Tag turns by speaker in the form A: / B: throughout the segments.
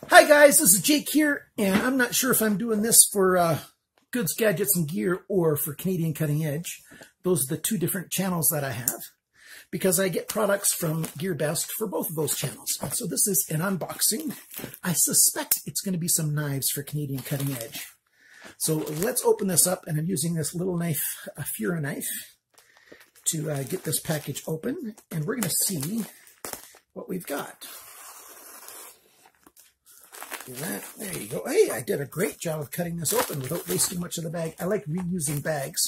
A: Hi guys, this is Jake here, and I'm not sure if I'm doing this for Goods, Gadgets, and Gear or for Canadian Cutting Edge. Those are the two different channels that I have, because I get products from GearBest for both of those channels. So this is an unboxing. I suspect it's going to be some knives for Canadian Cutting Edge. So let's open this up, and I'm using this little knife, a Fura knife, to get this package open, and we're going to see what we've got. There you go. Hey, I did a great job of cutting this open without wasting much of the bag. I like reusing bags.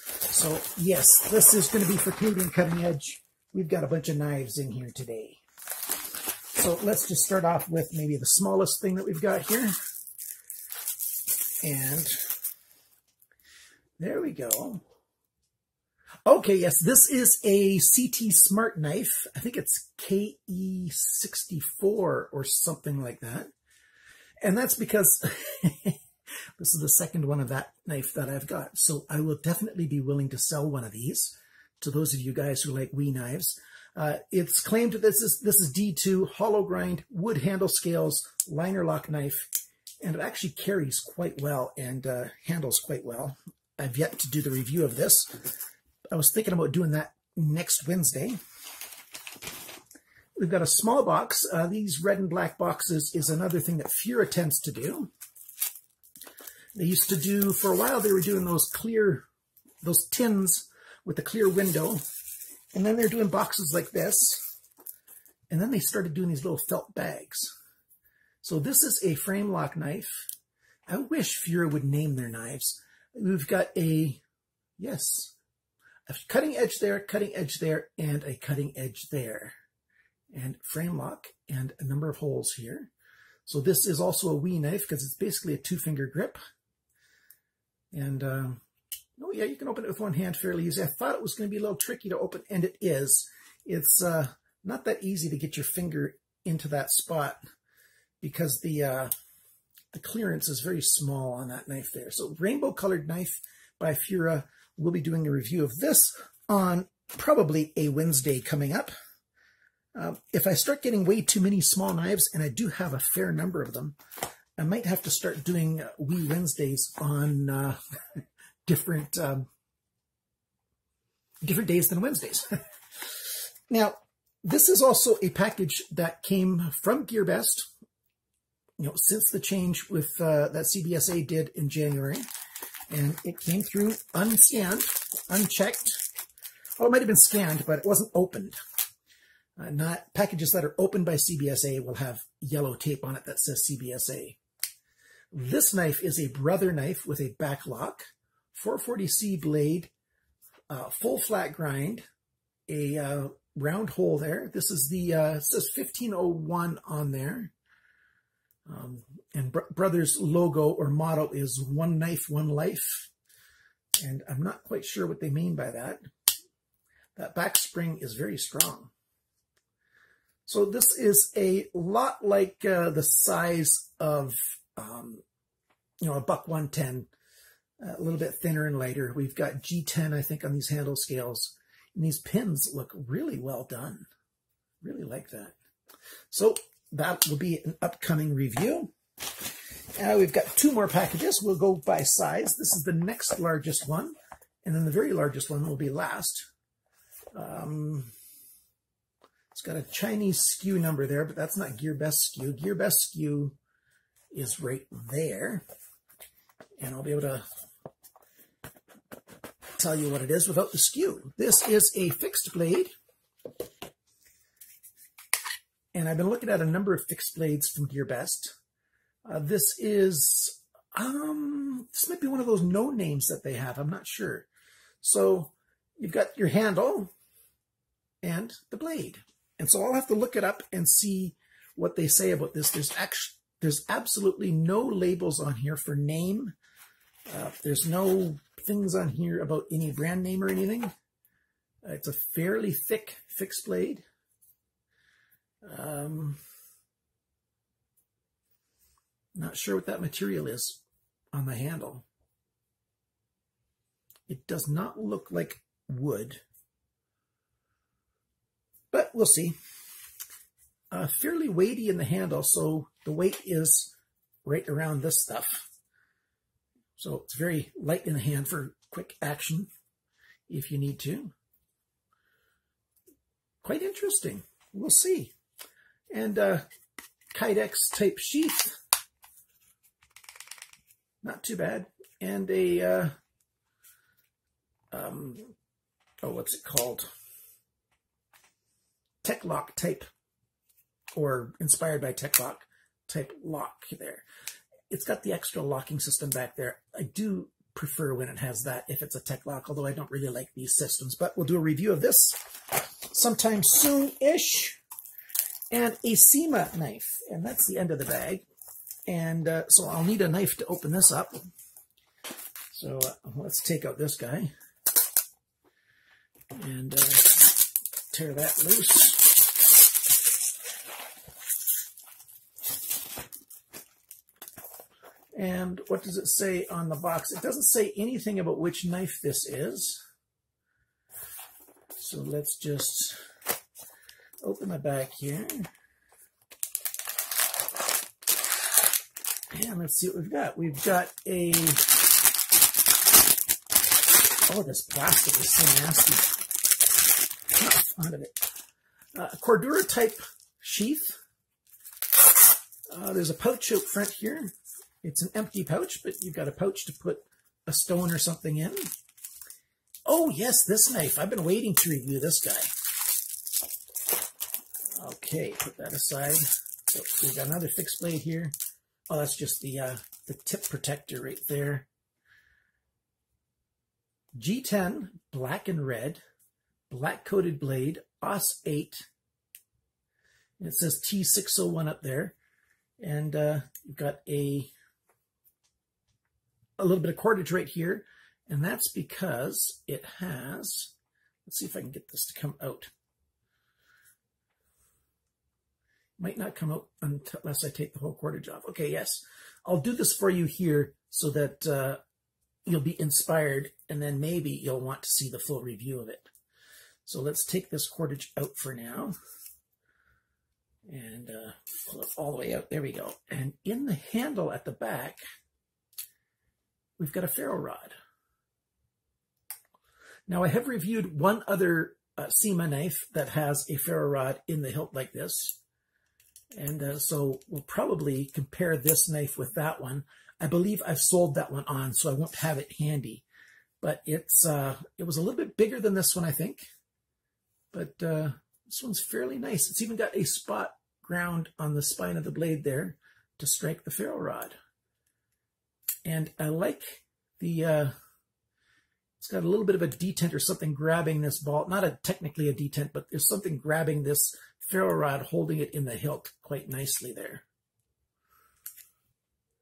A: So yes, this is going to be for Canadian Cutting Edge. We've got a bunch of knives in here today. So let's just start off with maybe the smallest thing that we've got here. And there we go. Okay, yes, this is a CT Smart knife. I think it's KE64 or something like that. And that's because this is the second one of that knife that I've got. So I will definitely be willing to sell one of these to those of you guys who like Wee knives. It's claimed that this is D2, hollow grind, wood handle scales, liner lock knife, and it actually carries quite well and handles quite well. I've yet to do the review of this. I was thinking about doing that next Wednesday. We've got a small box. These red and black boxes is another thing that Fura tends to do. They used to do, for a while, they were doing those tins with the clear window. And then they're doing boxes like this. And then they started doing these little felt bags. So this is a frame lock knife. I wish Fura would name their knives. We've got a cutting edge there, and a cutting edge there. And frame lock and a number of holes here. So this is also a Wee knife because it's basically a 2-finger grip. And, oh yeah, you can open it with one hand fairly easy. I thought it was going to be a little tricky to open, and it is. It's not that easy to get your finger into that spot because the clearance is very small on that knife there. So rainbow colored knife by Fura. We'll be doing a review of this on probably a Wednesday coming up. If I start getting way too many small knives, and I do have a fair number of them, I might have to start doing Wee Wednesdays on different days than Wednesdays. Now, this is also a package that came from GearBest, since the change with that CBSA did in January, and it came through unscanned, unchecked. Well, it might have been scanned, but it wasn't opened. Not packages that are opened by CBSA will have yellow tape on it that says CBSA. This knife is a Brother knife with a back lock, 440C blade, full flat grind, a round hole there. This is the it says 1501 on there. And Brother's logo or motto is "One Knife, One Life." And I'm not quite sure what they mean by that. That back spring is very strong. So this is a lot like the size of, a Buck 110, a little bit thinner and lighter. We've got G10, I think, on these handle scales. And these pins look really well done. Really like that. So that will be an upcoming review. We've got two more packages. We'll go by size. This is the next largest one. And then the very largest one will be last. It's got a Chinese SKU number there, but that's not GearBest SKU. GearBest SKU is right there. And I'll be able to tell you what it is without the SKU. This is a fixed blade. And I've been looking at a number of fixed blades from GearBest. This might be one of those no names that they have. I'm not sure. So you've got your handle and the blade. And so I'll have to look it up and see what they say about this. There's absolutely no labels on here for name. There's no things on here about any brand name or anything. It's a fairly thick fixed blade. Not sure what that material is on the handle. It does not look like wood, but we'll see. fairly weighty in the handle, so the weight is right around this stuff. So it's very light in the hand for quick action if you need to. Quite interesting. We'll see. And Kydex type sheath. Not too bad. And a, what's it called? Tek-Lok type, or inspired by Tek-Lok type lock there. It's got the extra locking system back there. I do prefer when it has that if it's a Tek-Lok, although I don't really like these systems. But we'll do a review of this sometime soon-ish. And a CYMA knife, and that's the end of the bag. And so I'll need a knife to open this up. So let's take out this guy and tear that loose. And what does it say on the box? It doesn't say anything about which knife this is. So let's just open the bag here. And let's see what we've got. We've got a, oh, this plastic is so nasty. Not fond of it. A Cordura type sheath. There's a pouch out front here. It's an empty pouch, but you've got a pouch to put a stone or something in. Oh yes, this knife. I've been waiting to review this guy. Okay, put that aside. So we've got another fixed blade here. Oh, that's just the tip protector right there. G10, black and red, black coated blade, AUS 8. And it says T601 up there. And you've got a little bit of cordage right here. And that's because it has, let's see if I can get this to come out. Might not come out unless I take the whole cordage off. Okay, yes. I'll do this for you here so that you'll be inspired, and then maybe you'll want to see the full review of it. So let's take this cordage out for now. And pull it all the way out. There we go. And in the handle at the back, we've got a ferro rod. Now, I have reviewed one other CYMA knife that has a ferro rod in the hilt like this. And so we'll probably compare this knife with that one. I believe I've sold that one on, so I won't have it handy. But it was a little bit bigger than this one, I think. But this one's fairly nice. It's even got a spot ground on the spine of the blade there to strike the ferro rod. And I like the, it's got a little bit of a detent or something grabbing this ball. Not technically a detent, but there's something grabbing this ferro rod, holding it in the hilt quite nicely there.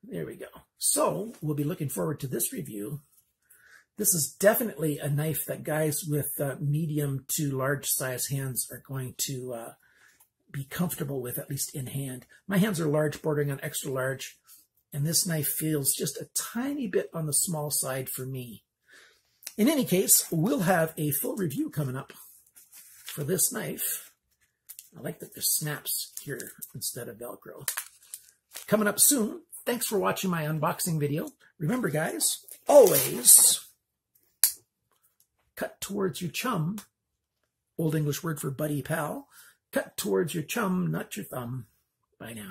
A: There we go. So we'll be looking forward to this review. This is definitely a knife that guys with medium to large size hands are going to be comfortable with, at least in hand. My hands are large, bordering on extra large, and this knife feels just a tiny bit on the small side for me. In any case, we'll have a full review coming up for this knife. I like that there's snaps here instead of Velcro. Coming up soon. Thanks for watching my unboxing video. Remember, guys, always cut towards your chum. Old English word for buddy pal. Cut towards your chum, not your thumb. Bye now.